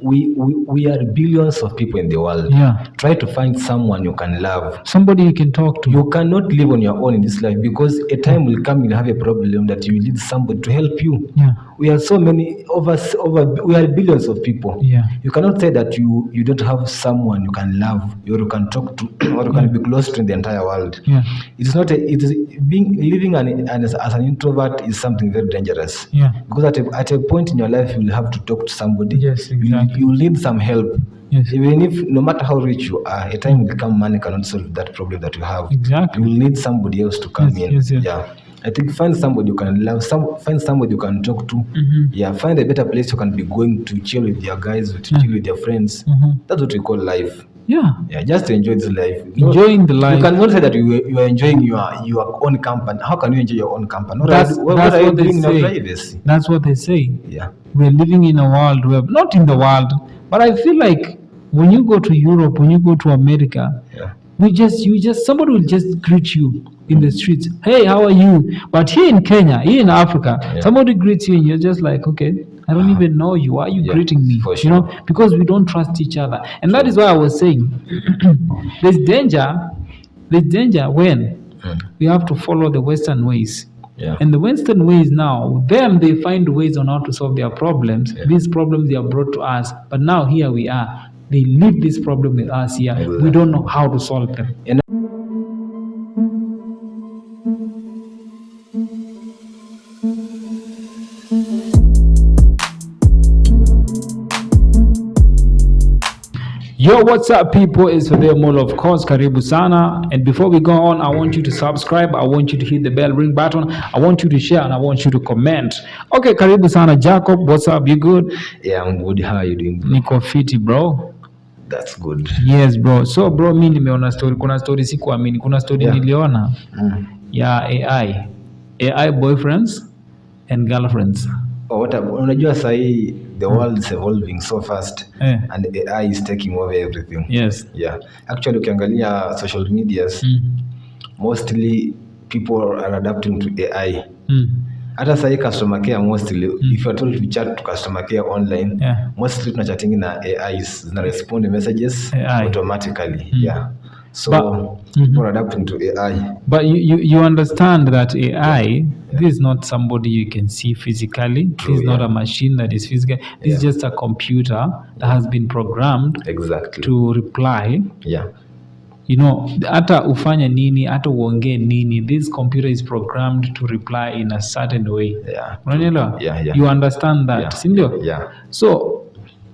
we are billions of people in the world. Yeah. Try to find someone you can love. Somebody you can talk to. You cannot live on your own in this life, because a time will come you'll have a problem that you will need somebody to help you. Yeah. We are so many, we are billions of people. Yeah. You cannot say that you don't have someone you can love, or you can talk to, or you can be close to in the entire world. Yeah. It is not living as an introvert is something very dangerous. Yeah. Because at a point in your life you will have to talk to somebody. Yes, exactly. You will need some help. Yes. Even if, no matter how rich you are, a time will come money cannot solve that problem that you have. Exactly. You will need somebody else to come in. Yes. Yeah. I think find somebody you can love, find somebody you can talk to. Yeah, find a better place you can be going to chill with your guys, to chill with your friends. That's what we call life. Yeah. Yeah, just to enjoy this life. Enjoying the life. You cannot say that you are enjoying your own company. How can you enjoy your own company? That's what what are you they doing in your say. privacy? That's what they say. Yeah. We're living in a world where, not in the world, but I feel like when you go to Europe, when you go to America, Yeah. somebody will just greet you in the streets. Hey, how are you? But here in Kenya, here in Africa, somebody greets you and you're just like, okay, I don't even know you. Why are you greeting me? for You know, sure. because we don't trust each other. And that is why I was saying there's danger when we have to follow the Western ways. Yeah. And the Western ways now, them, they find ways on how to solve their problems. These problems they are brought to us. But now here we are. They leave this problem with us here. We don't know how to solve them. And Yo, what's up, people? It's Fadhil Molo, of course. Karibu sana. And before we go on, I want you to subscribe. I want you to hit the bell ring button. I want you to share, and I want you to comment. Okay, karibu sana. Jacob, what's up? You good? yeah, I'm good. How are you doing? Niko fiti, bro. That's good. Yes, bro. So, bro, mi nimeona story. Kuna story sikuamini. Kuna story niliona ya AI boyfriends and girlfriends. Unajua sahi the world is evolving so fast and AI is taking over everything. Yes. Yeah. Actually ukiangalia social medias, mostly people are adapting to AI. Hata sahi customer care mostly, if you are told to chat to customer care online, mostly tunachatting na AI zina respond messages automatically. Yeah. So people are adapting to AI. But you understand that AI, this is not somebody you can see physically. This is not a machine that is physical. This is just a computer that has been programmed to reply. Yeah. You know, hata ufanye nini, hata uongee nini, this computer is programmed to reply in a certain way. Yeah. Unanielewa? Yeah. You understand that, si ndio? Yeah. So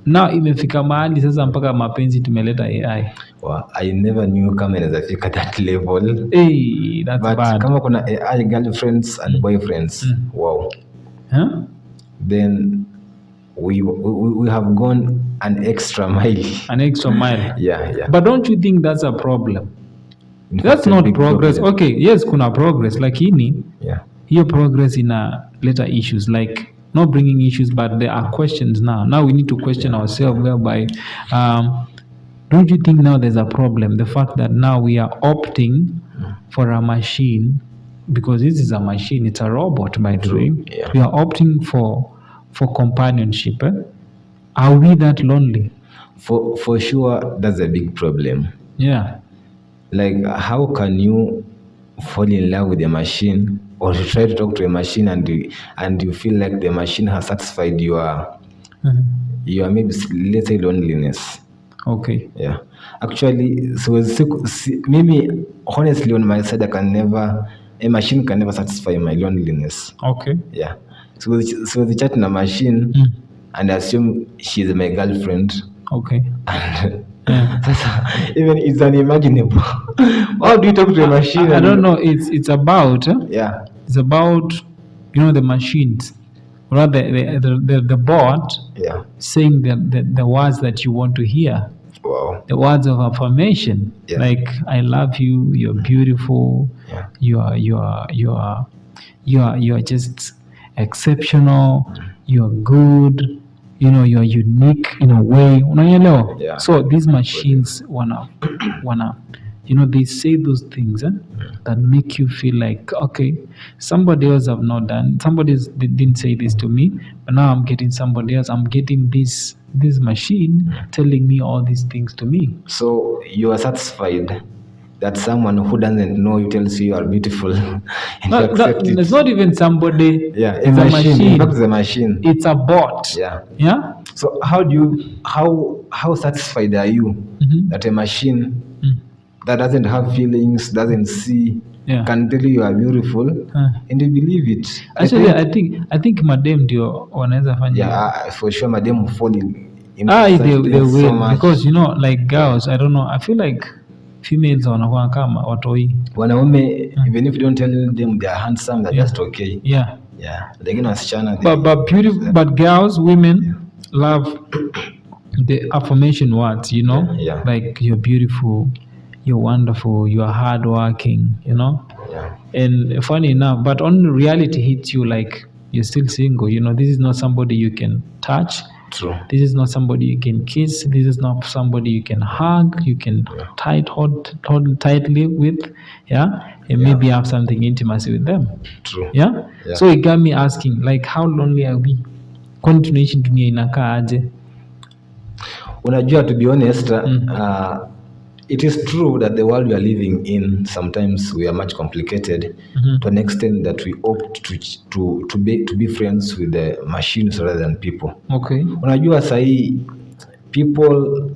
now imefika mahali sasa mpaka mapenzi tumeleta AI. Well, I never knew kama inaweza fika that level. Hey, that's but bad. Kama kuna AI girlfriends and boyfriends, wow. Huh? Then we have gone an extra mile. An extra mile. Yeah. But don't you think that's a problem? That's not progress. Problem. Okay, yes, kuna progress. Lakini, hiyo progress inaleta issues, like not bringing issues, but there are questions now. Now we need to question ourselves, whereby, don't you think now there's a problem? The fact that now we are opting for a machine, because this is a machine, it's a robot, by the way. Yeah. We are opting for companionship. Are we that lonely? For sure, that's a big problem. Yeah. Like, how can you fall in love with a machine, or you try to talk to a machine and you feel like the machine has satisfied your maybe, let's say, loneliness. Okay. Yeah. Actually, so maybe honestly on my side, a machine can never satisfy my loneliness. Okay. Yeah. So the chat in a machine and assume she's my girlfriend. Okay. Even it's unimaginable. How do you talk to a machine? I don't know. It's about It's about, the machines, rather the bot saying the words that you want to hear. Wow. The words of affirmation, like I love you, you're beautiful, you are just exceptional, you're good, you're unique in a way. Yeah. So these machines wanna they say those things that make you feel like, okay, somebody else have not done, didn't say this to me, but now I'm getting somebody else, I'm getting this this machine telling me all these things to me. So you are satisfied that someone who doesn't know you tells you are beautiful and you accept it. It's not even somebody. Yeah, it's a machine. In fact, it's a machine. It's a bot. Yeah. So how satisfied are you that a machine that doesn't have feelings, doesn't see, can tell you are beautiful and you believe it? Actually, I think madem ndio wanaweza fanya. Yeah, for sure madem will fall in they will so much. Because like girls, I don't know, I feel like females wanakuwa kama watoi. Wanaume even if you don't tell them they are handsome, they're just okay. Yeah. Lakini wasichana but beautiful, but girls, women love the affirmation words, like you're beautiful, you're wonderful, you are hardworking, And funny enough, but only reality hits you like you're still single. This is not somebody you can touch. True. This is not somebody you can kiss. This is not somebody you can hug. You can hold tightly with, and maybe have something intimacy with them. True. Yeah. So it got me asking, like, how lonely are we? Kwani tunaishi dunia inakaa aje? Unajua, to be honest, it is true that the world we are living in, sometimes we are much complicated to an extent that we opt to be friends with the machines rather than people. Okay. Unajua sahi people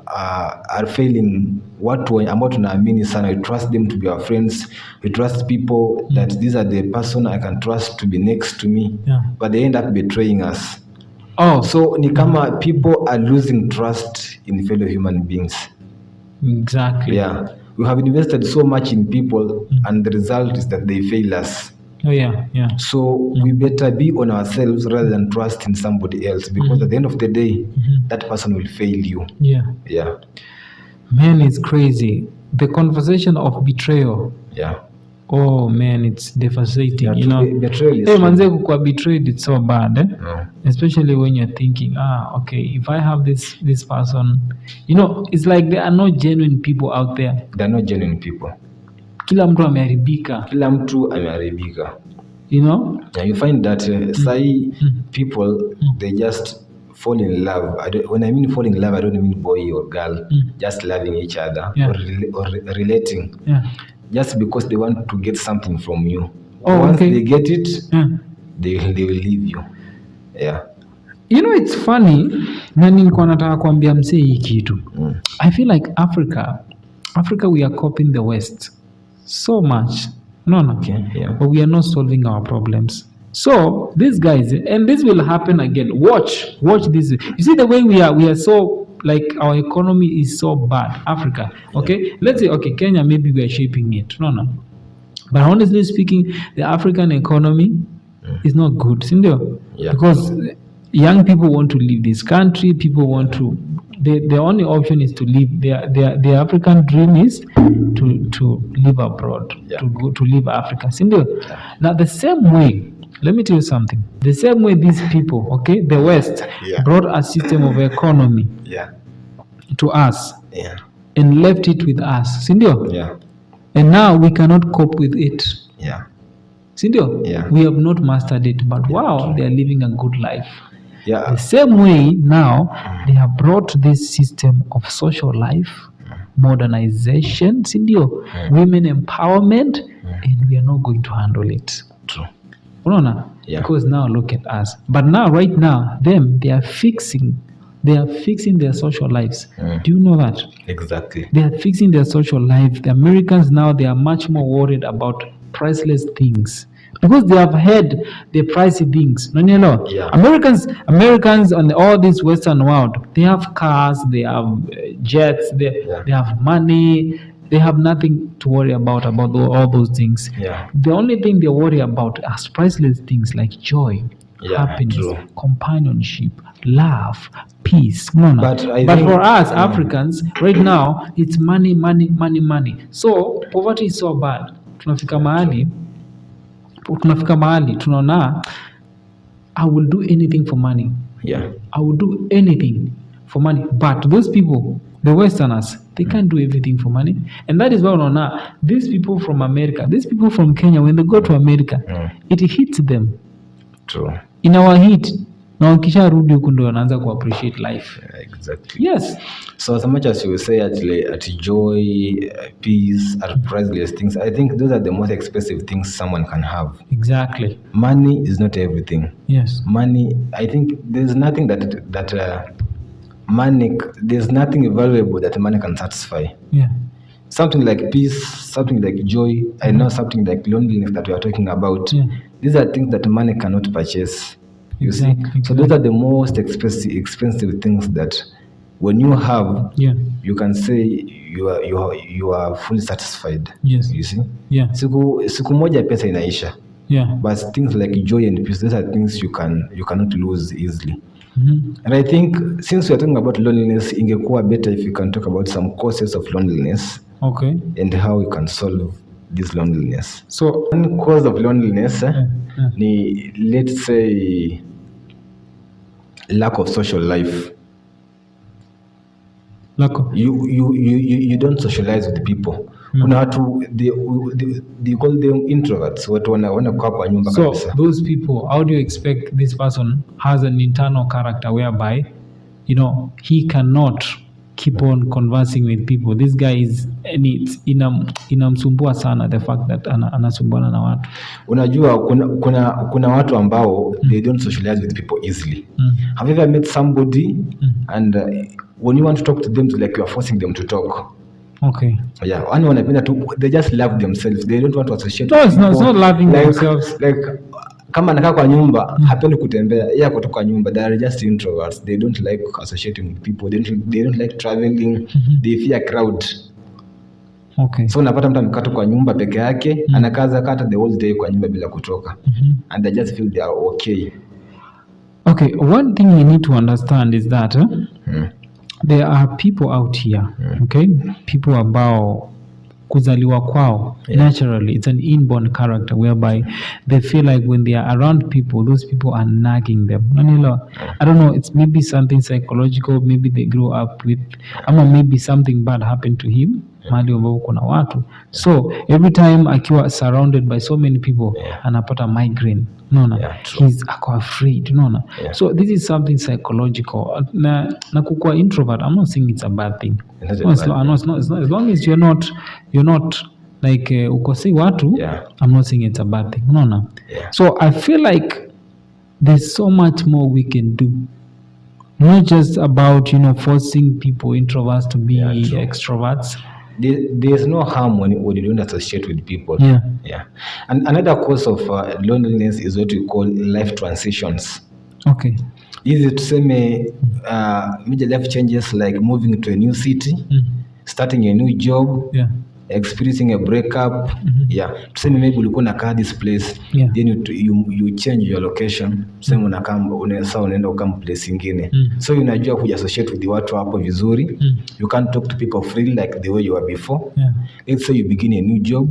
are failing watu ambao tunaamini sana. We trust them to be our friends. We trust people that these are the person I can trust to be next to me. But they end up betraying us. So ni kama people are losing trust in fellow human beings. Exactly. Yeah. We have invested so much in people and the result is that they fail us. So we better be on ourselves rather than trust in somebody else, because at the end of the day, that person will fail you. Yeah. Man, it's crazy. The conversation of betrayal. Oh man, it's devastating. Betrayal is manze kukua betrayed, it's so bad. Especially when you're thinking, okay, if I have this person, it's like there are no genuine people out there. There are no genuine people. Kila mtu ameharibika. Yeah, you find that people they just fall in love. When I mean fall in love, I don't mean boy or girl, just loving each other or relating. Just because they want to get something from you. Once they get it, they will leave you. Yeah. It's funny. Na nilikuwa nataka kuambia msee hii kitu. I feel like Africa we are copying the West so much. No. But we are not solving our problems. So these guys, and this will happen again. Watch this. You see the way we are so, like, our economy is so bad. Africa, okay? Let's say, okay, Kenya, maybe we are shaping it. No. But honestly speaking, the African economy is not good, sindio? Because young people want to leave this country. People want to. The only option is to leave. The African dream is to live abroad, to leave Africa, sindio? Now the same way. Let me tell you something. The same way these people, okay, the West brought a system of economy to us and left it with us, sindio? And now we cannot cope with it. Sindio? We have not mastered it, but wow, they are living a good life. The same way now, they have brought this system of social life, modernization, sindio? Women empowerment, and we are not going to handle it. True. Because now look at us. But now, right now, they are fixing their social lives. Do you know that? Exactly. They are fixing their social life. The Americans now, they are much more worried about priceless things because they have had the pricey things. Americans and all this Western world, they have cars, they have jets, they have money. They have nothing to worry about all those things. The only thing they worry about are priceless things like joy, happiness, companionship, love, peace. But for us Africans, right now, it's money. So poverty is so bad. Tunafika mahali tunaona, I will do anything for money. I will do anything for money. But those people, the Westerners, they can't do everything for money. And that is why these people from America, these people from Kenya, when they go to America, it hits them. True. In our heat, Na ukisharudi huku ndio wanaanza ku appreciate life. Exactly. Yes. So as much as you say at joy, peace are priceless things, I think those are the most expensive things someone can have. Exactly. Money is not everything. Yes. Money, I think there's nothing money, there's nothing valuable that money can satisfy. Yeah. Something like peace, something like joy, I know something like loneliness that we are talking about. Yeah. These are things that money cannot purchase. You Exactly. see? So those are the most expensive things that when you have, Yeah. you can say you are fully satisfied. Yes. You see? Yeah. Siku moja pesa inaisha. Yeah. But things like joy and peace, those are things you cannot lose easily. Mm-hmm. And I think since we are talking about loneliness, ingekuwa better if you can talk about some causes of loneliness. Okay. And how we can solve this loneliness. So one cause of loneliness ni, let's say, lack of social life. You don't socialize with people. Kuna watu they call them introverts. Watu wanakaa kwa nyumba kabisa. So those people, how do you expect this person has an internal character whereby he cannot keep on conversing with people? This guy is, inamsumbua sana the fact that anasumbuana na watu. Unajua kuna watu ambao they don't socialize with people easily. Have you ever met somebody and when you want to talk to them, it's like you are forcing them to talk? Okay. Yeah, wanapenda tu, they just love themselves. They don't want to associate. No, it's not loving themselves. Like kama anakaa kwa nyumba, hapendi kutembea. Yeye ako tu kwa nyumba. They are just introverts. They don't like associating with people. They don't like traveling. They fear crowd. Okay. So unapata mtu amekaa tu kwa nyumba peke yake, anakaza kata the whole day kwa nyumba bila kutoka. And they just feel they are okay. Okay, one thing you need to understand is that there are people out here, okay? People ambao kuzaliwa kwao, naturally, it's an inborn character whereby they feel like when they are around people, those people are nagging them. I don't know, it's maybe something psychological, maybe they grow up with, ama maybe something bad happened to him, mahali ambapo kuna watu. So every time akiwa surrounded by so many people, anapata migraine. He's afraid. So this is something psychological. Na kukua introvert, I'm not saying it's a bad thing. As long as you're not like ukosi watu, I'm not saying it's a bad thing. So I feel like there's so much more we can do. Not just about forcing people, introverts, to be extroverts. There's no harm when you don't associate with people. Yeah. And another cause of loneliness is what we call life transitions. Okay. Easy to say major life changes like moving to a new city, starting a new job, experiencing a breakup. Tuseme maybe ulikuwa unakaa this place, then you change your location. Tuseme unaenda ukam place ingine. So unajua kuja associate with watu hapo vizuri. You can't talk to people freely like the way you were before. Let's say you begin a new job.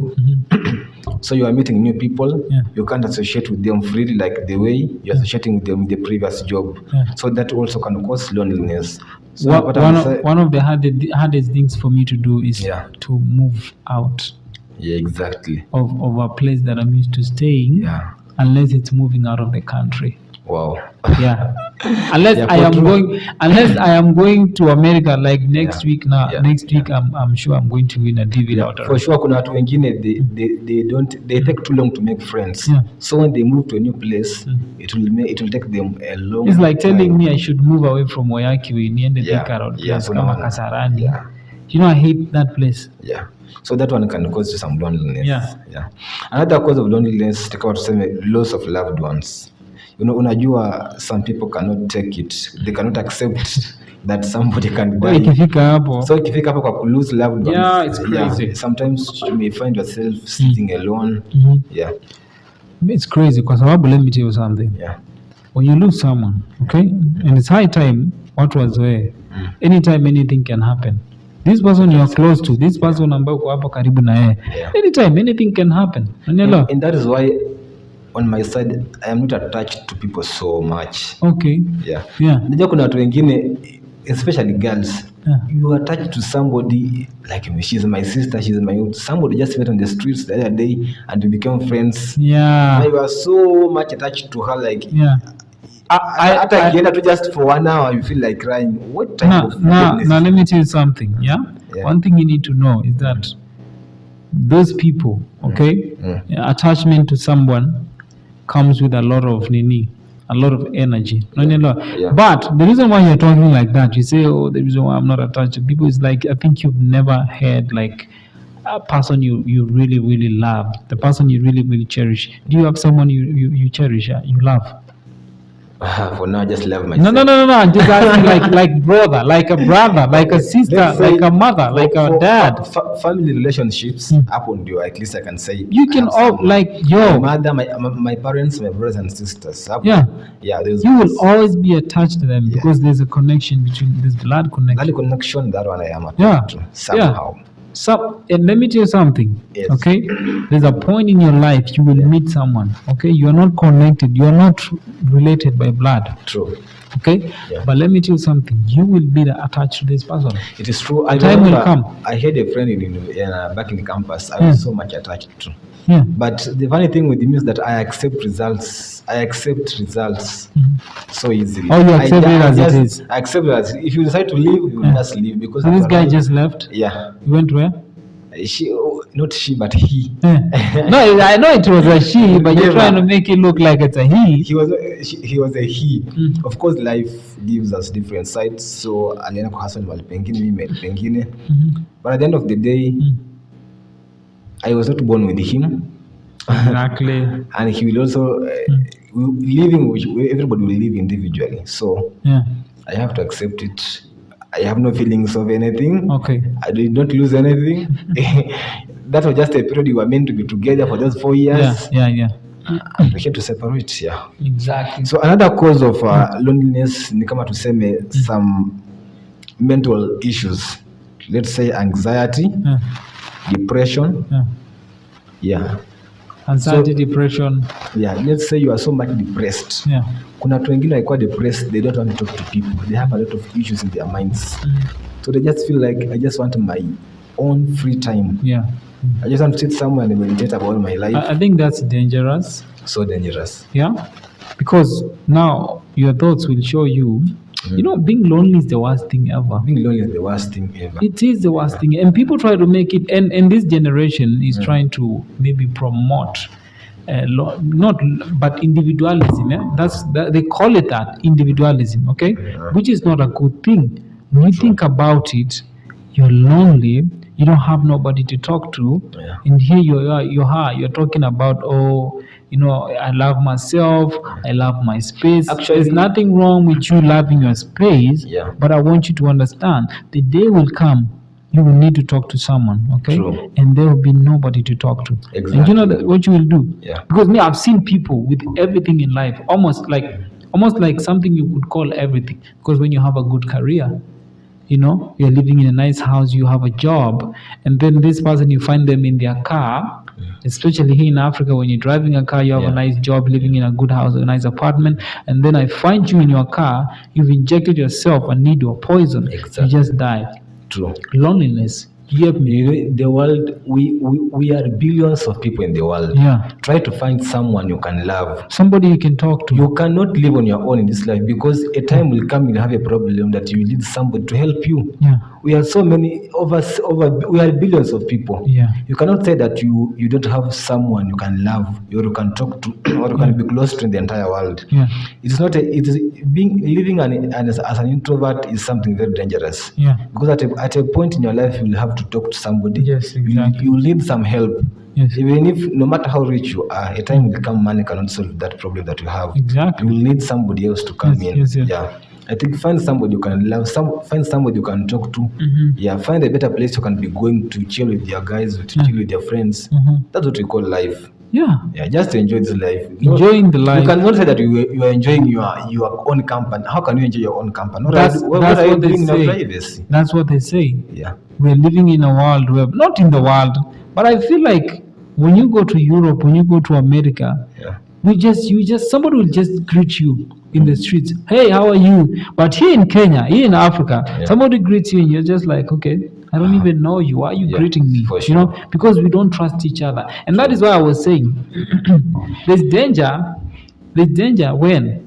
So you are meeting new people. You can't associate with them freely like the way you're associating with them in the previous job. So that also can cause loneliness. So one of the hardest things for me to do is to move out. Yeah, exactly. Of a place that I'm used to staying, unless it's moving out of the country. Wow. Yeah. Unless I am going to America like next week now. Next week I'm sure I'm going to win a DV lottery. For sure kuna watu wengine they take too long to make friends. So when they move to a new place, it will take them a long time. It's like telling me I should move away from Wayaki niende Thika Road place kama Kasarani. I hate that place. So that one can cause you some loneliness. Another cause of loneliness, loss of loved ones. Unajua some people cannot take it. They cannot accept that somebody can die. So ikifika hapo kwa lose loved ones. It's crazy. Sometimes you may find yourself sitting alone. It's crazy kwa sababu let me tell you something. When you lose someone, okay? And it's high time watu wazoee. Anytime anything can happen. This person you are close to, this person ambaye uko hapo karibu na yeye. Anytime anything can happen. And that is why on my side, I am not attached to people so much. Okay. Najua kuna watu wengine, especially girls, you are attached to somebody like she's my sister, she's my own. Somebody just met on the streets the other day and we became friends. You are so much attached to her, like Hata kienda to just for 1 hour, you feel like crying. What type of forgiveness? Now, let me tell you something. Yeah? One thing you need to know is that those people, okay, attachment to someone comes with a lot of energy. But the reason why you're talking like that, you say, oh, the reason why I'm not attached to people is like, I think you've never had like a person you really, really love, the person you really, really cherish. Do you have someone you cherish, you love? For now, I just love myself. No. I'm just asking, like brother, like a brother, like a sister, like a mother, like a dad. Family relationships happen to, at least I can say. You can all like my mother, my parents, my brothers and sisters. Yeah. You will always be attached to them because there's a connection between this blood connection. Blood connection, that one I am attached to somehow. And let me tell you something, okay? There's a point in your life you will meet someone, okay? You are not connected, you are not related by blood. True. Okay? But let me tell you something, you will be attached to this person. It is true. Time will come. I had a friend back in the campus I was so much attached to. Yeah. But the funny thing with him is that I accept results so easily. Oh, you accept it as it is. I accept it as if you decide to leave, you will just leave because. So this guy just left? Yeah. He went where? Not she, but he. No, I know it was a she, but you're trying to make it look like it's a he. He was a he. Of course, life gives us different sides. So alienda kwa husband mahali pengine, mimi mahali pengine. But at the end of the day, I was not born with him. Exactly. And he will also everybody will live individually. So I have to accept it. I have no feelings of anything. Okay. I did not lose anything. That was just a period you were meant to be together for those 4 years. Yeah. And we had to separate. Yeah. Exactly. So another cause of loneliness ni kama tuseme some mental issues. Let's say anxiety, depression. Anxiety, depression. Let's say you are so much depressed. Kuna watu wengine walikuwa depressed, they don't want to talk to people. They have a lot of issues in their minds. So they just feel like, I just want my own free time. I just want to sit somewhere and meditate about my life. I think that's dangerous. So dangerous. Yeah. Because now your thoughts will show you, being lonely is the worst thing ever. Being lonely is the worst thing ever. It is the worst thing. And people try to make it, and this generation is trying to maybe promote, but individualism. They call it that, individualism, okay? Which is not a good thing. When you think about it, you're lonely, you don't have nobody to talk to, and here you're talking about, I love myself, I love my space. Actually, there's nothing wrong with you loving your space, but I want you to understand, the day will come, you will need to talk to someone, okay? True. And there will be nobody to talk to. Exactly. And you know what you will do? Because I've seen people with everything in life, almost like something you would call everything. Because when you have a good career, you're living in a nice house, you have a job, and then this person, you find them in their car, especially here in Africa, when you're driving a car, you have a nice job, living in a good house, a nice apartment, and then I find you in your car, you've injected yourself a needle or poison, you just die. True. Loneliness. The world, we are billions of people in the world. Try to find someone you can love. Somebody you can talk to. You cannot live on your own in this life because a time will come you'll have a problem that you will need somebody to help you. We are so many we are billions of people. You cannot say that you don't have someone you can love or you can talk to or you can be close to in the entire world. It's not living as an introvert is something very dangerous. Because at a point in your life you will have to talk to somebody. Yes, exactly. You need some help. Even if no matter how rich you are, a time will come money cannot solve that problem that you have. Exactly. You will need somebody else to come in. Yes. I think find somebody you can love, find somebody you can talk to. Find a better place you can be going to chill with your guys, to chill with your friends. That's what we call life. Just enjoy this life. Enjoying the life. You cannot say that you are enjoying your own company. How can you enjoy your own company? That's what they say. That's what they say. We're living in a world where, not in the world, but I feel like when you go to Europe, when you go to America, somebody will just greet you in the streets. Hey, how are you? But here in Kenya, here in Africa, somebody greets you and you're just like, okay, I don't even know you. Why are you greeting me? For sure. Because we don't trust each other. And that is why I was saying there's danger when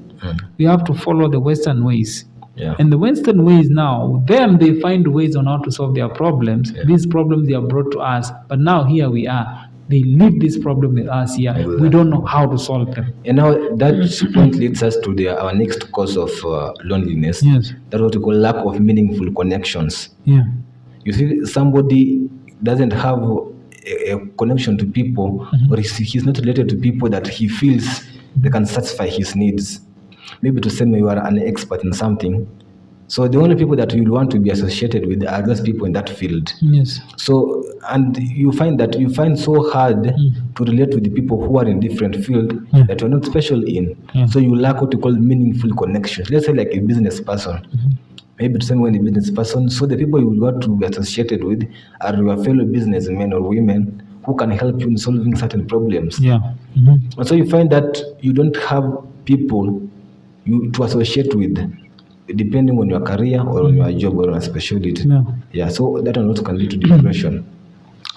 we have to follow the Western ways. Yeah. And the Western ways now, them, they find ways on how to solve their problems. Yeah. These problems they are brought to us, but now here we are. They leave this problem with us here. Exactly. We don't know how to solve them. And now that point leads us to our next cause of loneliness. Yes. That's what we call lack of meaningful connections. Yeah. You see, somebody doesn't have a connection to people, or he's not related to people that he feels they can satisfy his needs. Maybe to say you are an expert in something. So the only people that you want to be associated with are those people in that field. Yes. So, and you find so hard to relate with the people who are in different field that you're not special in. So you lack what you call meaningful connections. Let's say like a business person. Maybe to say when a business person, so the people you want to be associated with are your fellow businessmen or women who can help you in solving certain problems. Yeah. And so you find that you don't have people to associate with, depending on your career or on your job or on specialty. Yeah, so that also can lead to depression.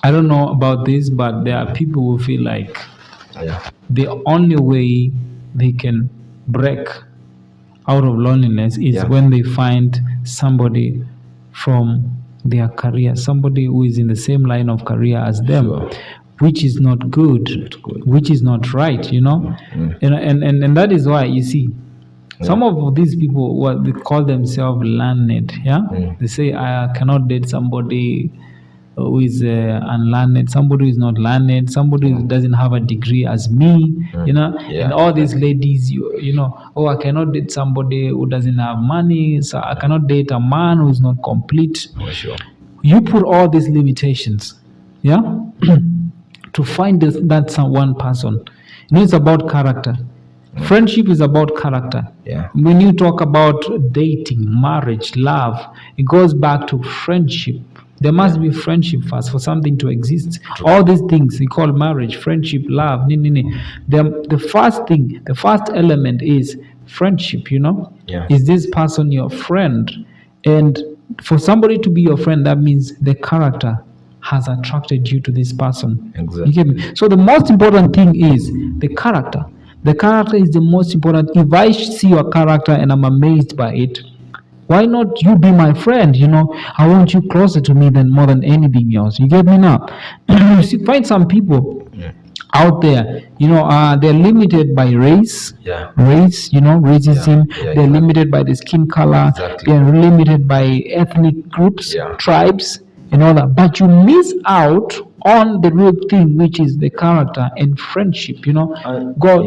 I don't know about this, but there are people who feel like the only way they can break out of loneliness is when they find somebody from their career, somebody who is in the same line of career as them, which is not good, which is not right, you know. And that is why you see some of these people, what they call themselves learned, they say I cannot date somebody who is unlearned, somebody who is not learned, somebody who doesn't have a degree as me, you know. And all these ladies, you know, oh, I cannot date somebody who doesn't have money, so I cannot date a man who's not complete. Sure. You put all these limitations, to find that one person. You know, it's about character. Friendship is about character. When you talk about dating, marriage, love, it goes back to friendship. There must be friendship first for something to exist. All these things we call marriage, friendship, love. The first thing, the first element is friendship, you know. Is this person your friend? And for somebody to be your friend, that means the character has attracted you to this person. Exactly. You get me? So the most important thing is the character. The character is the most important. If I see your character and I'm amazed by it, why not you be my friend? You know, I want you closer to me than more than anything else. You get me now? You see, find some people out there, you know, they're limited by race, you know, racism. They're limited by the skin color. They're limited by ethnic groups, tribes, and all that. But you miss out on the real thing, which is the character and friendship. You know,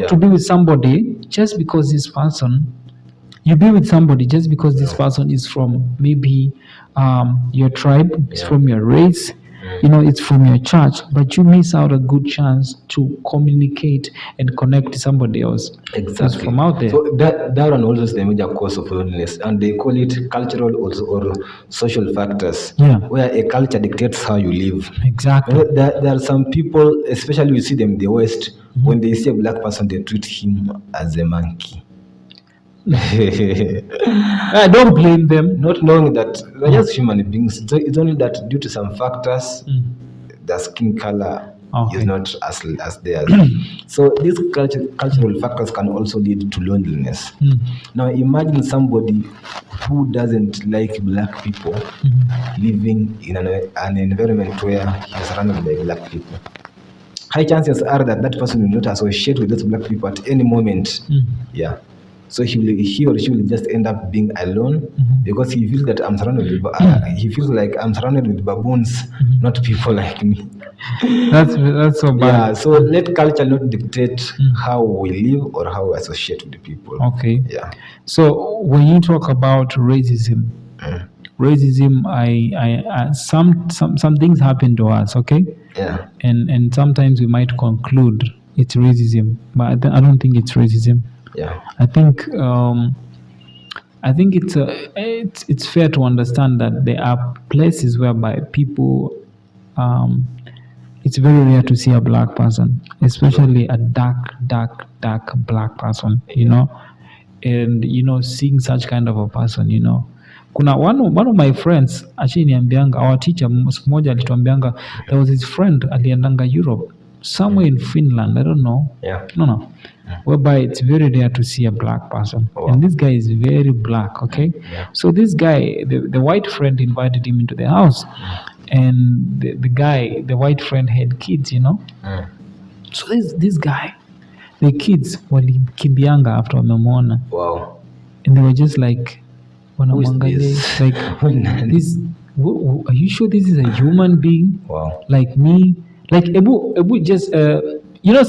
to be with somebody just because this person. You be with somebody just because this person is from maybe your tribe, it's from your race, you know, it's from your church, but you miss out a good chance to communicate and connect to somebody else. That's from out there. So that one also is the major cause of loneliness, and they call it cultural or social factors, where a culture dictates how you live. Exactly. You know, there are some people, especially we see them in the West, when they see a black person, they treat him as a monkey. I don't blame them, not knowing that they're just human beings. So it's only that due to some factors, the skin color is not as theirs. So these cultural factors can also lead to loneliness. Now imagine somebody who doesn't like black people living in an environment where he's surrounded by black people. High chances are that person will not associate with those black people at any moment. So he or she will just end up being alone because he feels that I'm surrounded with he feels like I'm surrounded with baboons, not people like me. That's so bad. Yeah, so let culture not dictate how we live or how we associate with the people. Okay. Yeah. So when you talk about racism, I some things happen to us, okay? Yeah. And sometimes we might conclude it's racism, but I don't think it's racism. Yeah, I think it's fair to understand that there are places whereby people, it's very rare to see a black person, especially a dark black person, you know, and you know, seeing such kind of a person, you know. Kuna one of my friends actually niambianga, our teacher siku moja alituambianga there was his friend aliendanga Europe. somewhere in Finland, I don't know. Yeah. No. Whereby it's very rare to see a black person. Oh. And this guy is very black, okay? Yeah. So this guy, the white friend invited him into the house. And the white friend had kids, So this guy, the kids walikimbianga after wamemwona. Wow. And they were just like, wanamwangalia, this? like, this, are you sure this is a human being? Wow. Like me? Like, Ebu just,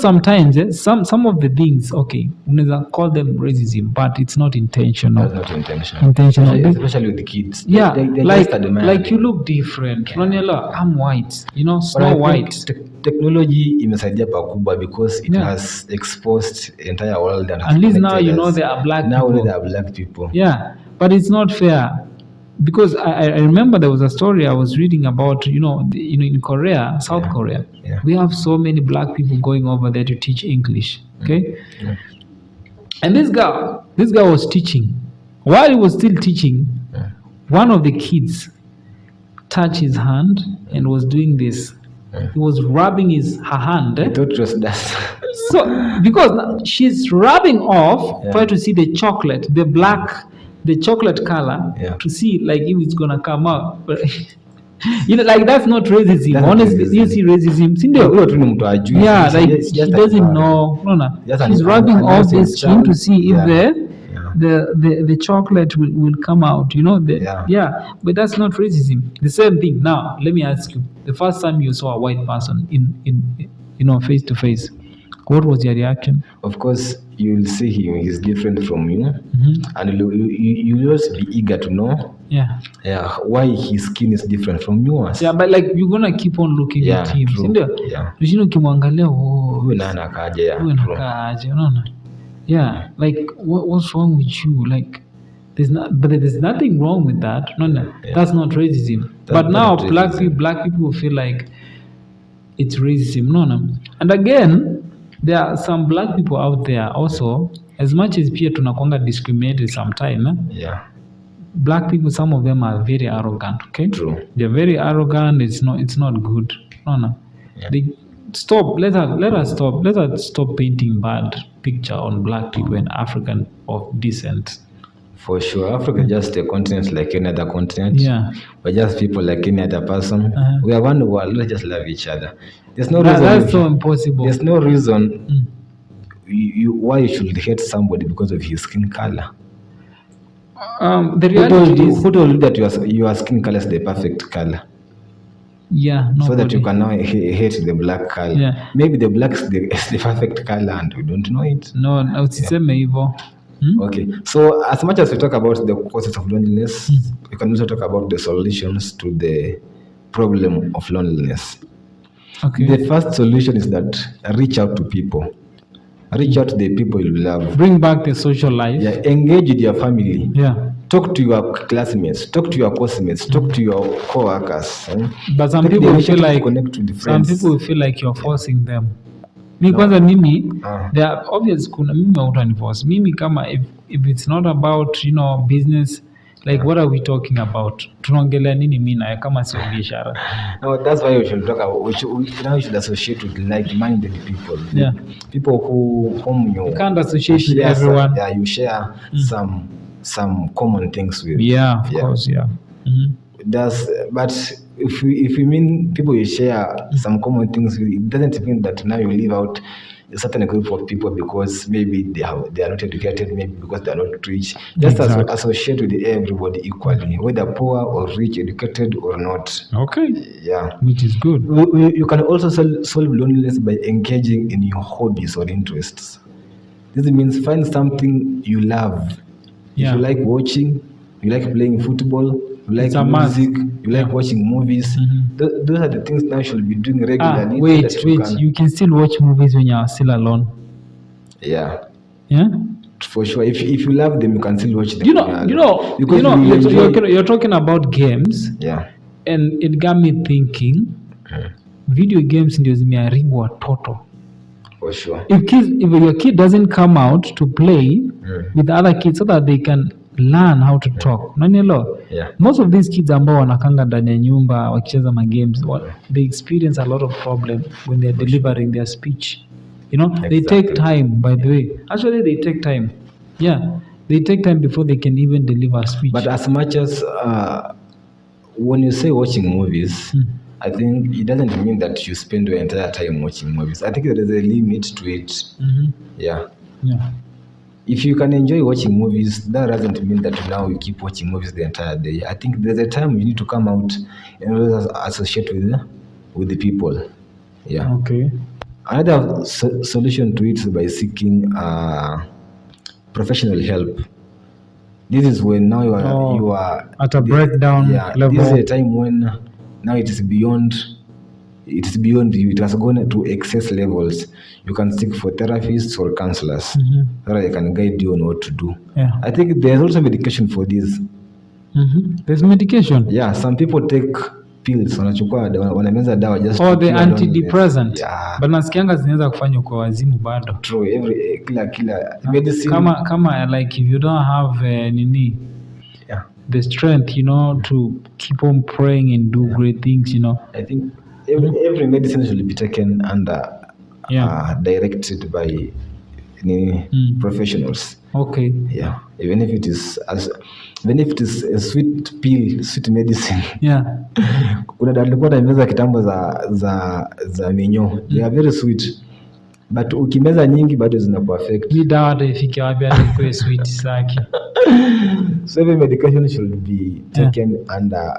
sometimes some of the things, okay, unaweza call them racism, but it's not intentional. That's not intentional. Especially with the kids. Yeah, they like you look different. Yeah. I'm white, Snow White. Technology imesaidia pakubwa because it has exposed the entire world. And at least now there are black people. Now there are black people. Yeah, but it's not fair. Because I remember there was a story I was reading about, in Korea, South Korea, we have so many black people going over there to teach English, okay? Yeah. And this guy was teaching. While he was still teaching, one of the kids touched his hand and was doing this. He was rubbing her hand. I thought it was dust. So, because she's rubbing off, try to see the chocolate, the chocolate color, to see like if it's gonna come out. But like that's not racism. Honestly, you see racism. Yeah, like she doesn't know. No. She's rubbing off the skin to see if the chocolate will come out. But that's not racism. The same thing. Now, let me ask you: the first time you saw a white person in face to face, what was your reaction? Of course, you will see him. He's different from you, and you will also be eager to know. Why his skin is different from yours. Yeah, but like you're gonna keep on looking at him. Ukimwangalia, yeah, like what's wrong with you? Like there's nothing wrong with that. No. That's not racism. But now black people will feel like it's racism. No. And again, there are some black people out there also, as much as pia tunakwanga discriminated sometime. Black people, some of them are very arrogant, okay? True. They're very arrogant. It's not good. No. Let us stop painting bad picture on black people and African of descent. For sure. Africa is just a continent like any other continent. Yeah. We're just people like any other person. We are one world. Let's just love each other. There's no reason. That's so impossible. There's no reason why you should hate somebody because of his skin color. The reality is, who told you that your skin color is the perfect color? Yeah, nobody. So that you can now hate the black color. Yeah. Maybe the black is the perfect color and we don't know it. No, usiseme hivyo. Okay, so as much as we talk about the causes of loneliness, we can also talk about the solutions to the problem of loneliness. Okay. The first solution is that reach out to people. Reach out to the people you love. Bring back the social life. Yeah, engage with your family. Yeah. Talk to your classmates. Talk to your classmates. Talk to your co-workers. But some people will feel like you're forcing them. Kwanza mimi there are obvious kuna mimi utaniforce. Mimi kama if it's not about business, like what are we talking about? Tunaongelea nini mimi na kama sio biashara? No, that's why we should talk about we should associate with like-minded people. Yeah. People whom you can't associate with everyone. You share some common things with. Yeah, of course, yeah. But if we mean people you share some common things with, it doesn't mean that now you leave out a certain group of people because maybe they are not educated, maybe because they are not rich. Just associate with everybody equally, whether poor or rich, educated or not. Okay. Yeah. Which is good. You can also solve loneliness by engaging in your hobbies or interests. This means find something you love. Yeah. If you like watching, you like playing football, you like music, you like watching movies. Those are the things now you should be doing regularly. Wait, you can still watch movies when you are still alone. Yeah. Yeah? For sure. If you love them, you can still watch them. You're talking about games. Yeah. And it got me thinking, video games ndio zimeharibu watoto. For sure. If your kid doesn't come out to play with other kids so that they can learn how to talk. Unanielewa? Yeah. Most of these kids ambao wanakanga ndani ya nyumba wakicheza magames, they experience a lot of problem when they're delivering their speech. You know, they take time, by the way. Actually, they take time. Yeah, they take time before they can even deliver a speech. But as much as when you say watching movies, I think it doesn't mean that you spend your entire time watching movies. I think there is a limit to it. Yeah. Yeah. If you can enjoy watching movies, that doesn't mean that now you keep watching movies the entire day. I think there's a time you need to come out and associate with the people. Yeah. Okay. Another solution to it is by seeking professional help. This is when now you are at a breakdown level. This is a time when now it is beyond you. It has gone to excess levels. You can seek for therapists or counselors that they can guide you on what to do. Yeah. I think there's also medication for this. There's medication. Yeah, some people take pills, wanameza dawa just or the antidepressant. Yeah. But nasikianga zinaweza kufanya kwa wazimu bado. True, kila medicine. Kama like if you don't have the strength, to keep on praying and do great things, I think every medicine should be taken under directed by professionals. Okay. Yeah. Even if it is a sweet pill, sweet medicine. Yeah. Kuna dawa nilikuwa naimeza kitambo za minyo. They are very sweet. But ukimeza nyingi bado zinaku affect. Hii dawa hata ifike wapi hata ikuwe sweet saki. So every medication should be taken under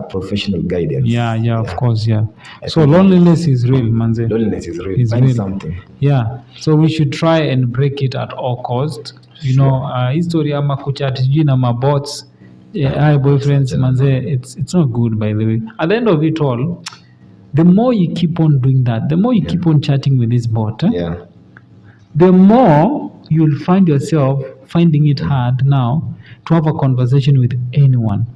professional guidance. Yeah, of course, yeah. So loneliness is real, manze. Loneliness is real. It's Find real. something. Yeah. So we should try and break it at all cost. History ama kuchat sijui na mabots, boyfriends, manze, it's not good, by the way. At the end of it all, the more you keep on doing that, the more you keep on chatting with this bot, the more you'll find yourself finding it hard now to have a conversation with anyone.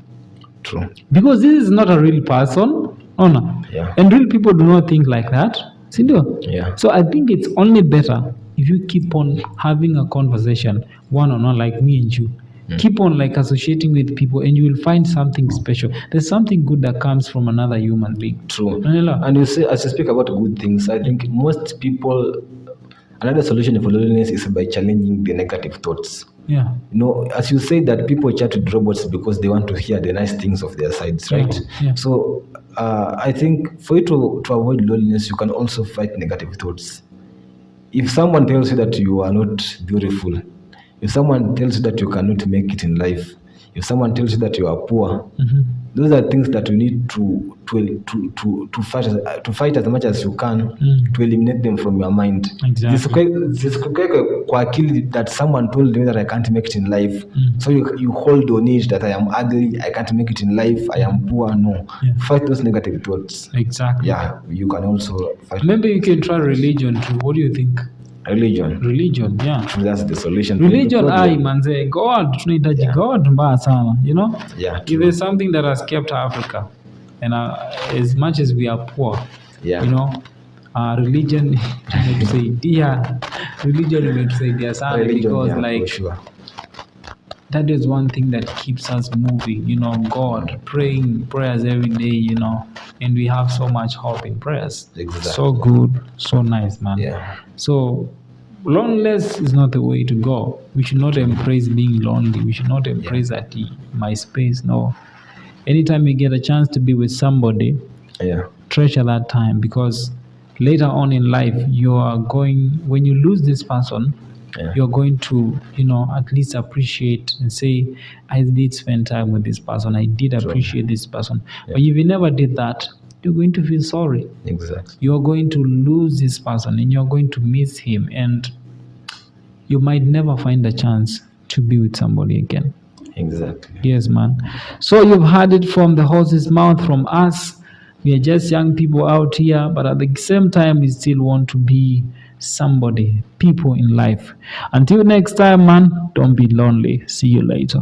True. Because this is not a real person. No. Yeah. And real people do not think like that. Sindio? Yeah. So I think it's only better if you keep on having a conversation one-on-one like me and you. Keep on like associating with people and you will find something special. There's something good that comes from another human being. True. And you say, as you speak about good things, I think most people, another solution for loneliness is by challenging the negative thoughts. Yeah. As you say that people chat with robots because they want to hear the nice things of their sides, right? Yeah. So I think for you to avoid loneliness, you can also fight negative thoughts. If someone tells you that you are not beautiful, if someone tells you that you cannot make it in life, if someone tells you that you are poor, those are things that you need to fight as much as you can to eliminate them from your mind. Exactly. Kwa akili that someone told me that I can't make it in life, so you hold on it that I am ugly, I can't make it in life, I am poor. No, fight those negative thoughts. Exactly. Yeah, you can also fight. Maybe you can try religion too. What do you think? Religion, yeah. That's the solution. Religion, manze, God, tunahitaji God mbaya sana, Yeah. If there's something that has kept Africa, and as much as we are poor, religion imetusaidia sana because like sure. That is one thing that keeps us moving, God, praying prayers every day, and we have so much hope in prayers. Exactly. So good, so nice, man. Yeah. So loneliness is not the way to go. We should not embrace being lonely. We should not embrace that my space. No. Anytime you get a chance to be with somebody, treasure that time, because later on in life, when you lose this person, you're going to, at least appreciate and say, I did spend time with this person. I did appreciate this person. But if you never did that, you're going to feel sorry. Exactly. You're going to lose this person and you're going to miss him. And you might never find a chance to be with somebody again. Exactly. Yes, man. So you've heard it from the horse's mouth, from us. We are just young people out here, but at the same time, we still want to be people in life. Until next time, man, don't be lonely. See you later.